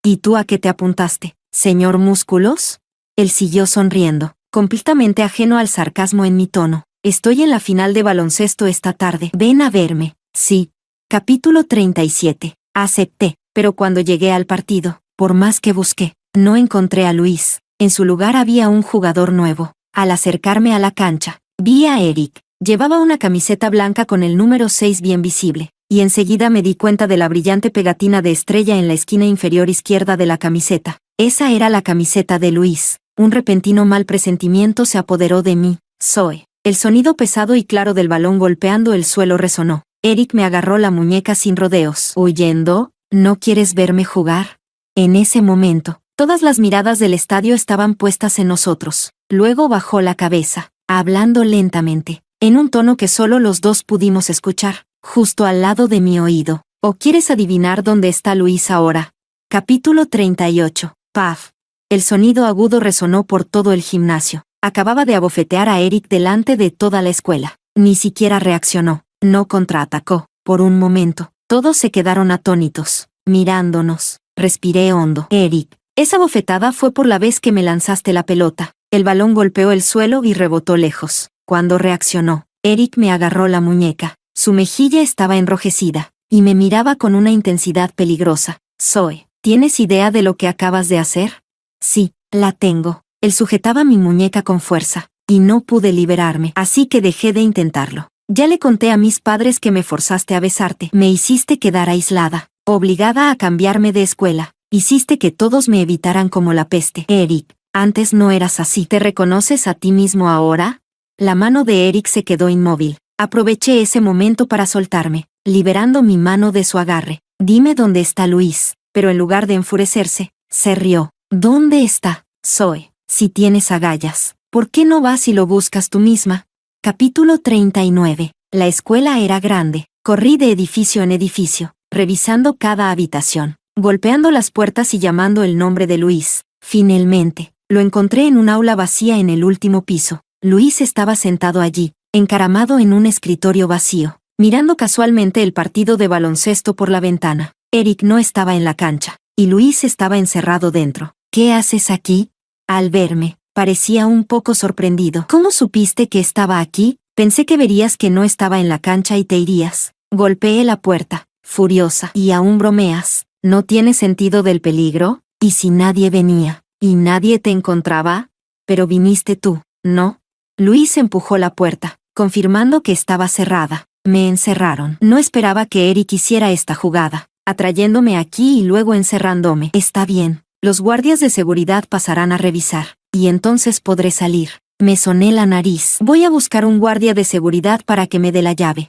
¿Y tú a qué te apuntaste, señor Músculos? Él siguió sonriendo, completamente ajeno al sarcasmo en mi tono. Estoy en la final de baloncesto esta tarde. Ven a verme. Sí. Capítulo 37. Acepté, pero cuando llegué al partido, por más que busqué, no encontré a Luis. En su lugar había un jugador nuevo. Al acercarme a la cancha, vi a Eric. Llevaba una camiseta blanca con el número 6 bien visible, y enseguida me di cuenta de la brillante pegatina de estrella en la esquina inferior izquierda de la camiseta. Esa era la camiseta de Luis. Un repentino mal presentimiento se apoderó de mí. Zoe. El sonido pesado y claro del balón golpeando el suelo resonó. Eric me agarró la muñeca sin rodeos. ¿Huyendo? ¿No quieres verme jugar? En ese momento, todas las miradas del estadio estaban puestas en nosotros. Luego bajó la cabeza, hablando lentamente, en un tono que solo los dos pudimos escuchar, justo al lado de mi oído. ¿O quieres adivinar dónde está Luis ahora? Capítulo 38. Paf. El sonido agudo resonó por todo el gimnasio. Acababa de abofetear a Eric delante de toda la escuela. Ni siquiera reaccionó. No contraatacó. Por un momento, todos se quedaron atónitos, mirándonos. Respiré hondo. Eric, esa bofetada fue por la vez que me lanzaste la pelota. El balón golpeó el suelo y rebotó lejos. Cuando reaccionó, Eric me agarró la muñeca. Su mejilla estaba enrojecida, y me miraba con una intensidad peligrosa. Zoe, ¿tienes idea de lo que acabas de hacer? Sí, la tengo. Él sujetaba mi muñeca con fuerza, y no pude liberarme, así que dejé de intentarlo. Ya le conté a mis padres que me forzaste a besarte. Me hiciste quedar aislada, obligada a cambiarme de escuela. Hiciste que todos me evitaran como la peste. Eric, antes no eras así. ¿Te reconoces a ti mismo ahora? La mano de Eric se quedó inmóvil. Aproveché ese momento para soltarme, liberando mi mano de su agarre. Dime dónde está Luis. Pero en lugar de enfurecerse, se rió. ¿Dónde está, Zoe? Si tienes agallas, ¿por qué no vas y lo buscas tú misma? Capítulo 39. La escuela era grande. Corrí de edificio en edificio, revisando cada habitación, golpeando las puertas y llamando el nombre de Luis. Finalmente, lo encontré en un aula vacía en el último piso. Luis estaba sentado allí, encaramado en un escritorio vacío, mirando casualmente el partido de baloncesto por la ventana. Eric no estaba en la cancha, y Luis estaba encerrado dentro. ¿Qué haces aquí? Al verme, parecía un poco sorprendido. ¿Cómo supiste que estaba aquí? Pensé que verías que no estaba en la cancha y te irías. Golpeé la puerta, furiosa. ¿Y aún bromeas? ¿No tienes sentido del peligro? ¿Y si nadie venía? ¿Y nadie te encontraba? Pero viniste tú, ¿no? Luis empujó la puerta, confirmando que estaba cerrada. Me encerraron. No esperaba que Eric hiciera esta jugada, atrayéndome aquí y luego encerrándome. Está bien. Los guardias de seguridad pasarán a revisar, y entonces podré salir. Me soné la nariz. Voy a buscar un guardia de seguridad para que me dé la llave.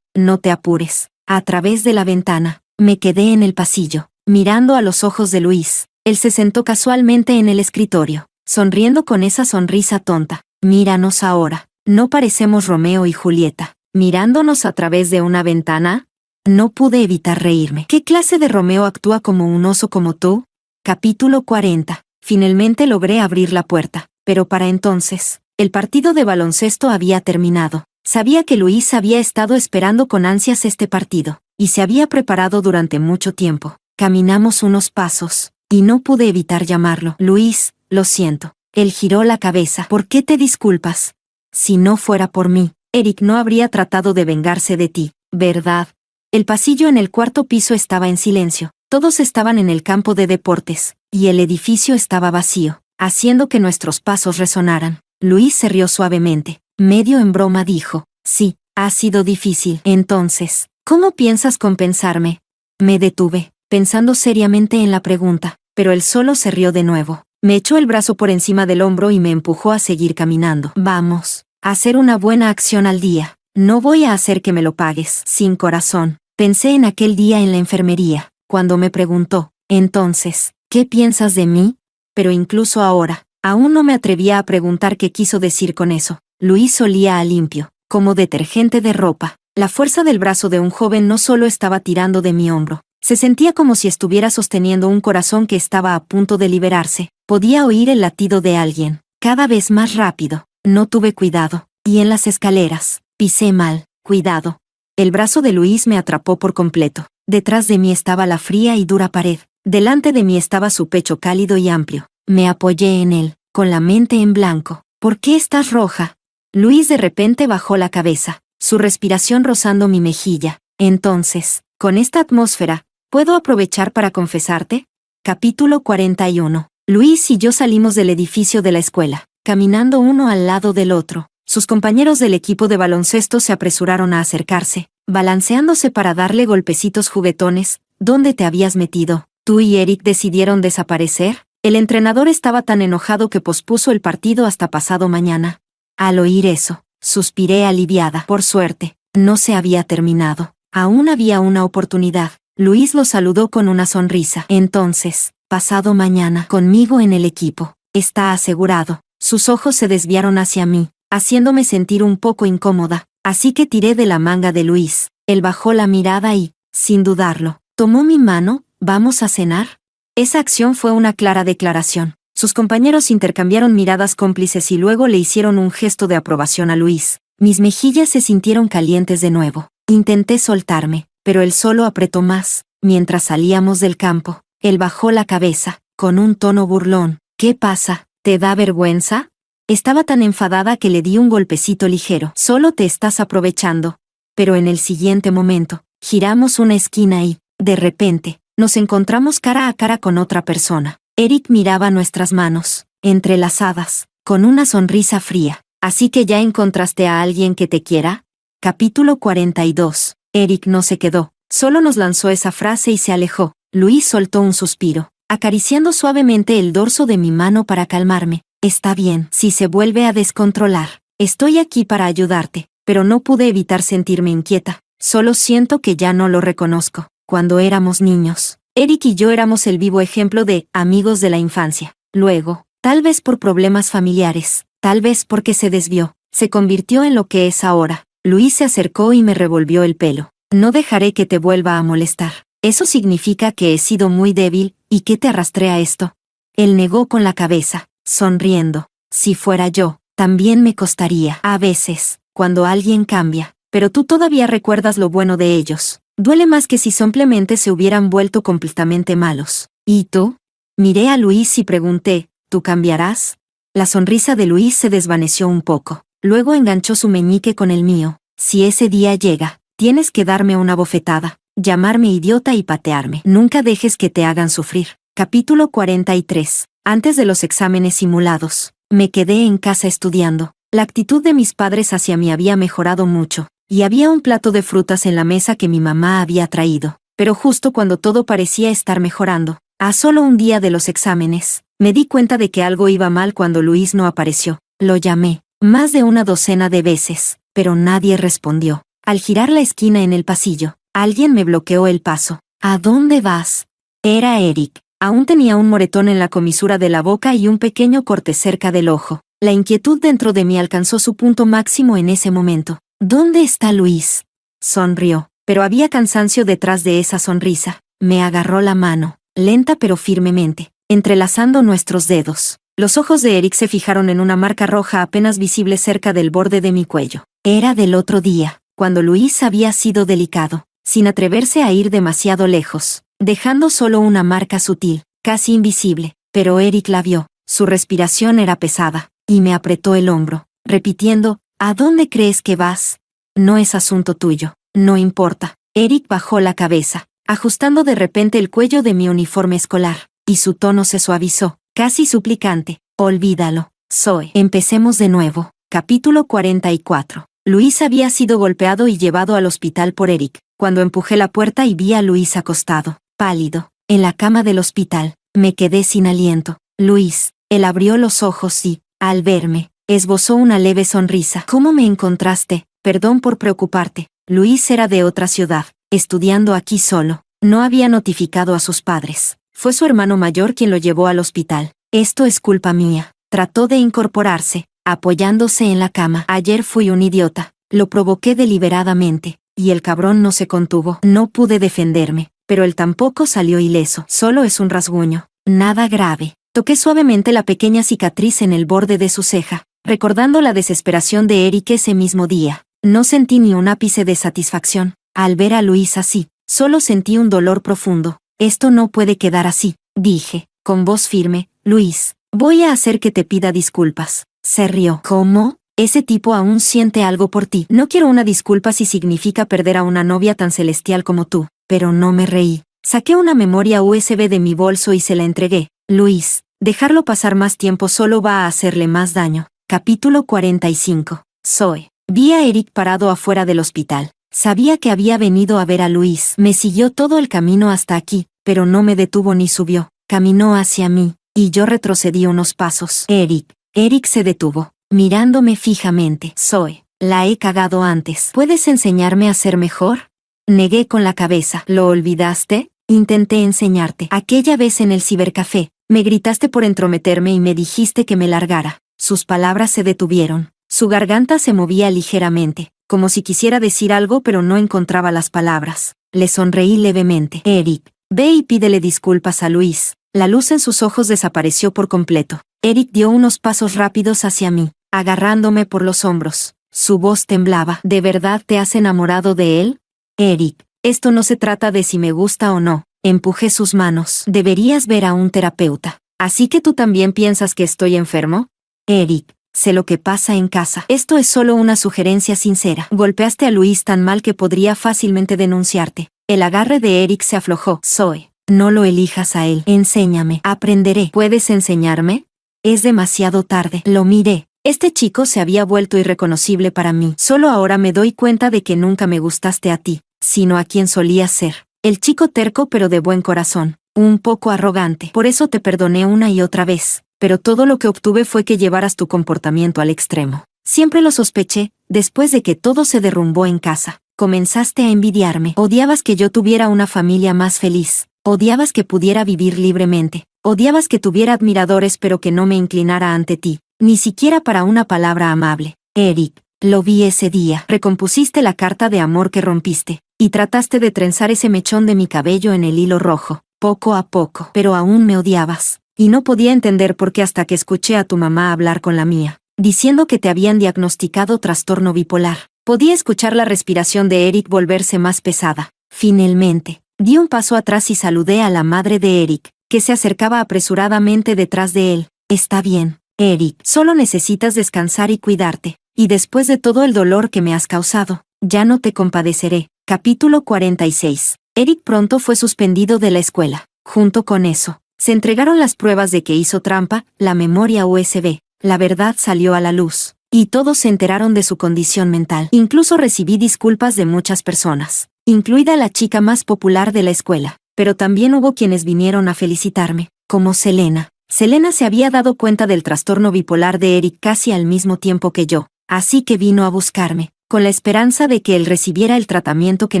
No te apures. A través de la ventana, me quedé en el pasillo, mirando a los ojos de Luis. Él se sentó casualmente en el escritorio, sonriendo con esa sonrisa tonta. Míranos ahora. ¿No parecemos Romeo y Julieta, mirándonos a través de una ventana? No pude evitar reírme. ¿Qué clase de Romeo actúa como un oso como tú? Capítulo 40. Finalmente logré abrir la puerta, pero para entonces, el partido de baloncesto había terminado. Sabía que Luis había estado esperando con ansias este partido, y se había preparado durante mucho tiempo. Caminamos unos pasos, y no pude evitar llamarlo. Luis, lo siento. Él giró la cabeza. ¿Por qué te disculpas? Si no fuera por mí, Eric no habría tratado de vengarse de ti, ¿verdad? El pasillo en el cuarto piso estaba en silencio. Todos estaban en el campo de deportes, y el edificio estaba vacío, haciendo que nuestros pasos resonaran. Luis se rió suavemente. Medio en broma dijo, sí, ha sido difícil. Entonces, ¿cómo piensas compensarme? Me detuve, pensando seriamente en la pregunta, pero él solo se rió de nuevo. Me echó el brazo por encima del hombro y me empujó a seguir caminando. Vamos, a hacer una buena acción al día. No voy a hacer que me lo pagues. Sin corazón. Pensé en aquel día en la enfermería, cuando me preguntó, entonces, ¿qué piensas de mí? Pero incluso ahora, aún no me atrevía a preguntar qué quiso decir con eso. Luis olía a limpio, como detergente de ropa. La fuerza del brazo de un joven no solo estaba tirando de mi hombro. Se sentía como si estuviera sosteniendo un corazón que estaba a punto de liberarse. Podía oír el latido de alguien, cada vez más rápido. No tuve cuidado. Y en las escaleras, pisé mal. Cuidado. El brazo de Luis me atrapó por completo. Detrás de mí estaba la fría y dura pared. Delante de mí estaba su pecho cálido y amplio. Me apoyé en él, con la mente en blanco. ¿Por qué estás roja? Luis de repente bajó la cabeza, su respiración rozando mi mejilla. Entonces, con esta atmósfera, ¿puedo aprovechar para confesarte? Capítulo 41. Luis y yo salimos del edificio de la escuela, caminando uno al lado del otro. Sus compañeros del equipo de baloncesto se apresuraron a acercarse, balanceándose para darle golpecitos juguetones. ¿Dónde te habías metido? ¿Tú y Eric decidieron desaparecer? El entrenador estaba tan enojado que pospuso el partido hasta pasado mañana. Al oír eso, suspiré aliviada. Por suerte, no se había terminado. Aún había una oportunidad. Luis lo saludó con una sonrisa. Entonces, pasado mañana, conmigo en el equipo. Está asegurado. Sus ojos se desviaron hacia mí, haciéndome sentir un poco incómoda. Así que tiré de la manga de Luis. Él bajó la mirada y, sin dudarlo, tomó mi mano. ¿Vamos a cenar? Esa acción fue una clara declaración. Sus compañeros intercambiaron miradas cómplices y luego le hicieron un gesto de aprobación a Luis. Mis mejillas se sintieron calientes de nuevo. Intenté soltarme, pero él solo apretó más. Mientras salíamos del campo, él bajó la cabeza, con un tono burlón. ¿Qué pasa? ¿Te da vergüenza? Estaba tan enfadada que le di un golpecito ligero. Solo te estás aprovechando. Pero en el siguiente momento, giramos una esquina y, de repente, nos encontramos cara a cara con otra persona. Eric miraba nuestras manos, entrelazadas, con una sonrisa fría. ¿Así que ya encontraste a alguien que te quiera? Capítulo 42. Eric no se quedó, solo nos lanzó esa frase y se alejó. Luis soltó un suspiro, acariciando suavemente el dorso de mi mano para calmarme. Está bien, si se vuelve a descontrolar. Estoy aquí para ayudarte, pero no pude evitar sentirme inquieta. Solo siento que ya no lo reconozco. Cuando éramos niños, Eric y yo éramos el vivo ejemplo de amigos de la infancia. Luego, tal vez por problemas familiares, tal vez porque se desvió, se convirtió en lo que es ahora. Luis se acercó y me revolvió el pelo. No dejaré que te vuelva a molestar. Eso significa que he sido muy débil y que te arrastré a esto. Él negó con la cabeza, sonriendo. Si fuera yo, también me costaría. A veces, cuando alguien cambia, pero tú todavía recuerdas lo bueno de ellos. Duele más que si simplemente se hubieran vuelto completamente malos. ¿Y tú? Miré a Luis y pregunté, ¿tú cambiarás? La sonrisa de Luis se desvaneció un poco. Luego enganchó su meñique con el mío. Si ese día llega, tienes que darme una bofetada, llamarme idiota y patearme. Nunca dejes que te hagan sufrir. Capítulo 43. Antes de los exámenes simulados, me quedé en casa estudiando. La actitud de mis padres hacia mí había mejorado mucho. Y había un plato de frutas en la mesa que mi mamá había traído. Pero justo cuando todo parecía estar mejorando, a solo un día de los exámenes, me di cuenta de que algo iba mal cuando Luis no apareció. Lo llamé, más de una docena de veces, pero nadie respondió. Al girar la esquina en el pasillo, alguien me bloqueó el paso. ¿A dónde vas? Era Eric. Aún tenía un moretón en la comisura de la boca y un pequeño corte cerca del ojo. La inquietud dentro de mí alcanzó su punto máximo en ese momento. ¿Dónde está Luis? Sonrió, pero había cansancio detrás de esa sonrisa. Me agarró la mano, lenta pero firmemente, entrelazando nuestros dedos. Los ojos de Eric se fijaron en una marca roja apenas visible cerca del borde de mi cuello. Era del otro día, cuando Luis había sido delicado, sin atreverse a ir demasiado lejos, dejando solo una marca sutil, casi invisible, pero Eric la vio. Su respiración era pesada, y me apretó el hombro, repitiendo, ¿a dónde crees que vas? No es asunto tuyo, no importa. Eric bajó la cabeza, ajustando de repente el cuello de mi uniforme escolar, y su tono se suavizó, casi suplicante. Olvídalo, Zoe. Empecemos de nuevo. Capítulo 44. Luis había sido golpeado y llevado al hospital por Eric. Cuando empujé la puerta y vi a Luis acostado, pálido, en la cama del hospital, me quedé sin aliento. Luis, él abrió los ojos y, al verme, esbozó una leve sonrisa. ¿Cómo me encontraste? Perdón por preocuparte. Luis era de otra ciudad, estudiando aquí solo. No había notificado a sus padres. Fue su hermano mayor quien lo llevó al hospital. Esto es culpa mía. Trató de incorporarse, apoyándose en la cama. Ayer fui un idiota. Lo provoqué deliberadamente, y el cabrón no se contuvo. No pude defenderme, pero él tampoco salió ileso. Solo es un rasguño. Nada grave. Toqué suavemente la pequeña cicatriz en el borde de su ceja, recordando la desesperación de Eric ese mismo día. No sentí ni un ápice de satisfacción. Al ver a Luis así, solo sentí un dolor profundo. Esto no puede quedar así, dije, con voz firme. Luis, voy a hacer que te pida disculpas. Se rió. ¿Cómo? Ese tipo aún siente algo por ti. No quiero una disculpa si significa perder a una novia tan celestial como tú. Pero no me reí. Saqué una memoria USB de mi bolso y se la entregué. Luis, dejarlo pasar más tiempo solo va a hacerle más daño. Capítulo 45. Zoe. Vi a Eric parado afuera del hospital. Sabía que había venido a ver a Luis. Me siguió todo el camino hasta aquí, pero no me detuvo ni subió. Caminó hacia mí, y yo retrocedí unos pasos. Eric se detuvo, mirándome fijamente. Zoe, la he cagado antes. ¿Puedes enseñarme a ser mejor? Negué con la cabeza. ¿Lo olvidaste? Intenté enseñarte. Aquella vez en el cibercafé, me gritaste por entrometerme y me dijiste que me largara. Sus palabras se detuvieron. Su garganta se movía ligeramente, como si quisiera decir algo pero no encontraba las palabras. Le sonreí levemente. Eric, ve y pídele disculpas a Luis. La luz en sus ojos desapareció por completo. Eric dio unos pasos rápidos hacia mí, agarrándome por los hombros. Su voz temblaba. ¿De verdad te has enamorado de él? Eric, esto no se trata de si me gusta o no. Empujé sus manos. Deberías ver a un terapeuta. ¿Así que tú también piensas que estoy enfermo? Eric, sé lo que pasa en casa. Esto es solo una sugerencia sincera. Golpeaste a Luis tan mal que podría fácilmente denunciarte. El agarre de Eric se aflojó. Zoe, no lo elijas a él. Enséñame. Aprenderé. ¿Puedes enseñarme? Es demasiado tarde. Lo miré. Este chico se había vuelto irreconocible para mí. Solo ahora me doy cuenta de que nunca me gustaste a ti, sino a quien solías ser. El chico terco pero de buen corazón. Un poco arrogante. Por eso te perdoné una y otra vez. Pero todo lo que obtuve fue que llevaras tu comportamiento al extremo. Siempre lo sospeché, después de que todo se derrumbó en casa. Comenzaste a envidiarme. Odiabas que yo tuviera una familia más feliz. Odiabas que pudiera vivir libremente. Odiabas que tuviera admiradores pero que no me inclinara ante ti. Ni siquiera para una palabra amable. Eric, lo vi ese día. Recompusiste la carta de amor que rompiste, y trataste de trenzar ese mechón de mi cabello en el hilo rojo, poco a poco. Pero aún me odiabas, y no podía entender por qué hasta que escuché a tu mamá hablar con la mía, diciendo que te habían diagnosticado trastorno bipolar. Podía escuchar la respiración de Eric volverse más pesada. Finalmente, di un paso atrás y saludé a la madre de Eric, que se acercaba apresuradamente detrás de él. Está bien, Eric, solo necesitas descansar y cuidarte. Y después de todo el dolor que me has causado, ya no te compadeceré. Capítulo 46. Eric pronto fue suspendido de la escuela. Junto con eso, se entregaron las pruebas de que hizo trampa, la memoria USB. La verdad salió a la luz, y todos se enteraron de su condición mental. Incluso recibí disculpas de muchas personas, incluida la chica más popular de la escuela. Pero también hubo quienes vinieron a felicitarme, como Selena. Selena se había dado cuenta del trastorno bipolar de Eric casi al mismo tiempo que yo, así que vino a buscarme, con la esperanza de que él recibiera el tratamiento que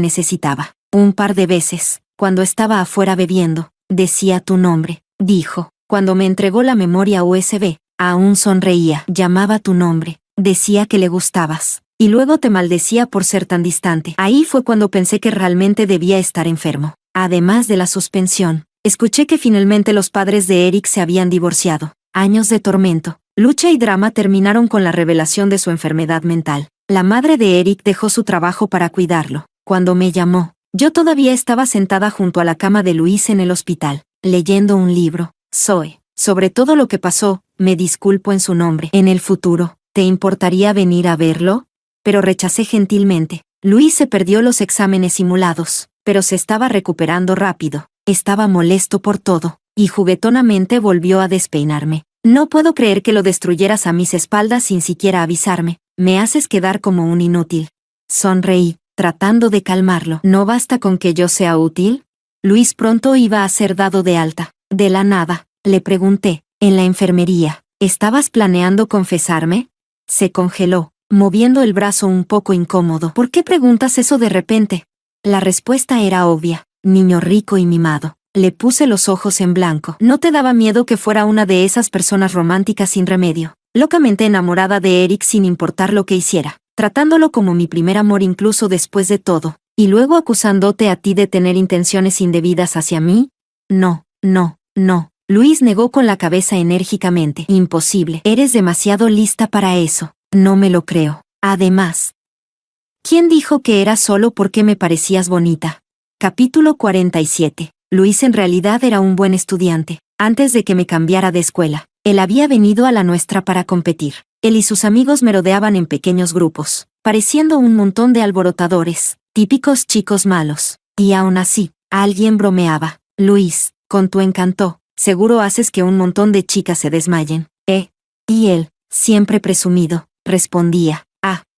necesitaba. Un par de veces, cuando estaba afuera bebiendo, decía tu nombre, dijo. Cuando me entregó la memoria USB, aún sonreía. Llamaba tu nombre, decía que le gustabas, y luego te maldecía por ser tan distante. Ahí fue cuando pensé que realmente debía estar enfermo. Además de la suspensión, escuché que finalmente los padres de Eric se habían divorciado. Años de tormento, lucha y drama terminaron con la revelación de su enfermedad mental. La madre de Eric dejó su trabajo para cuidarlo. Cuando me llamó, yo todavía estaba sentada junto a la cama de Luis en el hospital, leyendo un libro. Zoe, sobre todo lo que pasó, me disculpo en su nombre. En el futuro, ¿te importaría venir a verlo? Pero rechacé gentilmente. Luis se perdió los exámenes simulados, pero se estaba recuperando rápido. Estaba molesto por todo, y juguetonamente volvió a despeinarme. No puedo creer que lo destruyeras a mis espaldas sin siquiera avisarme. Me haces quedar como un inútil. Sonreí, tratando de calmarlo. ¿No basta con que yo sea útil? Luis pronto iba a ser dado de alta. De la nada, le pregunté, en la enfermería, ¿estabas planeando confesarme? Se congeló, moviendo el brazo un poco incómodo. ¿Por qué preguntas eso de repente? La respuesta era obvia. Niño rico y mimado. Le puse los ojos en blanco. ¿No te daba miedo que fuera una de esas personas románticas sin remedio, locamente enamorada de Eric sin importar lo que hiciera? tratándolo como mi primer amor incluso después de todo, y luego acusándote a ti de tener intenciones indebidas hacia mí? No, no, no. Luis negó con la cabeza enérgicamente. Imposible. Eres demasiado lista para eso. No me lo creo. Además, ¿quién dijo que era solo porque me parecías bonita? Capítulo 47. Luis en realidad era un buen estudiante. Antes de que me cambiara de escuela, él había venido a la nuestra para competir. Él y sus amigos merodeaban en pequeños grupos, pareciendo un montón de alborotadores, típicos chicos malos. Y aún así, alguien bromeaba. Luis, con tu encanto, seguro haces que un montón de chicas se desmayen, ¿eh? Y él, siempre presumido, respondía,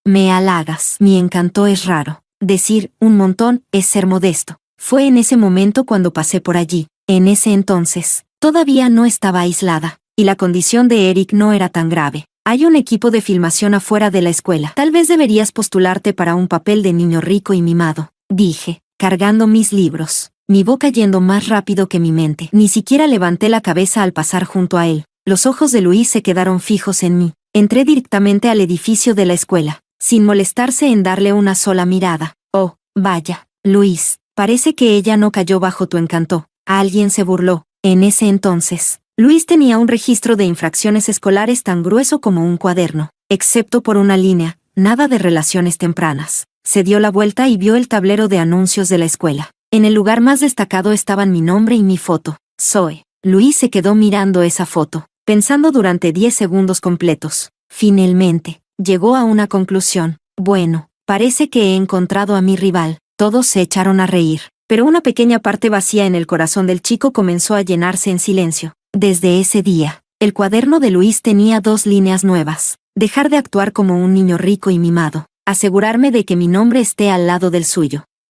me halagas. Mi encanto es raro. Decir un montón es ser modesto. Fue en ese momento cuando pasé por allí. En ese entonces, todavía no estaba aislada, y la condición de Eric no era tan grave. Hay un equipo de filmación afuera de la escuela. Tal vez deberías postularte para un papel de niño rico y mimado, dije, cargando mis libros, mi boca yendo más rápido que mi mente. Ni siquiera levanté la cabeza al pasar junto a él. Los ojos de Luis se quedaron fijos en mí. Entré directamente al edificio de la escuela, sin molestarse en darle una sola mirada. Oh, vaya, Luis, parece que ella no cayó bajo tu encanto. Alguien se burló. En ese entonces, Luis tenía un registro de infracciones escolares tan grueso como un cuaderno, excepto por una línea, nada de relaciones tempranas. Se dio la vuelta y vio el tablero de anuncios de la escuela. En el lugar más destacado estaban mi nombre y mi foto. Zoe. Luis se quedó mirando esa foto, pensando durante 10 segundos completos. Finalmente, llegó a una conclusión. Bueno, parece que he encontrado a mi rival. Todos se echaron a reír, pero una pequeña parte vacía en el corazón del chico comenzó a llenarse en silencio. Desde ese día, el cuaderno de Luis tenía 2 líneas nuevas. Dejar de actuar como un niño rico y mimado. Asegurarme de que mi nombre esté al lado del suyo.